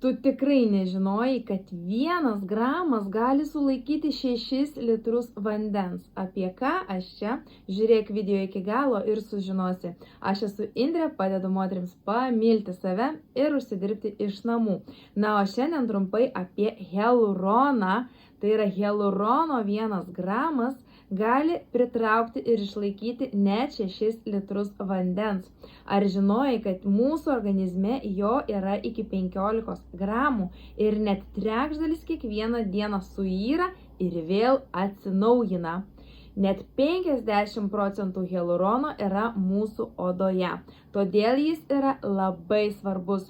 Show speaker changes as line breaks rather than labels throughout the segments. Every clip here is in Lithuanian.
Tu tikrai nežinojai, kad 1 gramas gali sulaikyti 6 litrus vandens. Apie ką aš čia? Žiūrėk video iki galo ir sužinosi. Aš esu Indrė, padedu moterims pamilti save ir užsidirbti iš namų. Na, o šiandien trumpai apie hialuroną. Tai yra hialurono 1 gramas gali pritraukti ir išlaikyti net 6 litrus vandens. Ar žinojai, kad mūsų organizme jo yra iki 15 gramų ir net trečdalis kiekvieną dieną suyra ir vėl atsinaujina? Net 50% hialurono yra mūsų odoje, todėl jis yra labai svarbus.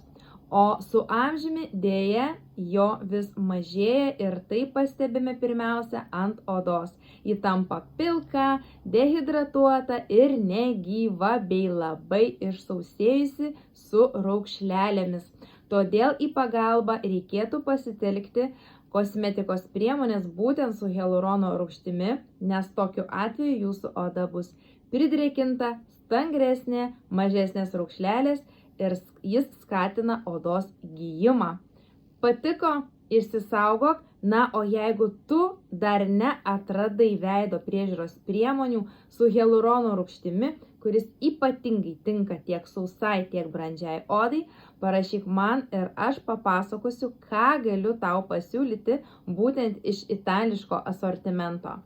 O su amžiumi dėja jo vis mažėja ir tai pastebime pirmiausia ant odos. Ji tampa pilka, dehidratuota ir negyva bei labai išsausėjusi su raukšlelėmis. Todėl į pagalbą reikėtų pasitelkti kosmetikos priemonės būtent su hialurono rūgštimi, nes tokiu atveju jūsų oda bus pridrėkinta, stangresnė, mažesnės raukšlelės ir jis skatina odos gijimą. Patiko? Išsisaugok. Na, o jeigu tu dar neatradai veido priežiūros priemonių su hialurono rūgštimi, kuris ypatingai tinka tiek sausai, tiek brandžiai odai, parašyk man ir aš papasakosiu, ką galiu tau pasiūlyti būtent iš itališko asortimento.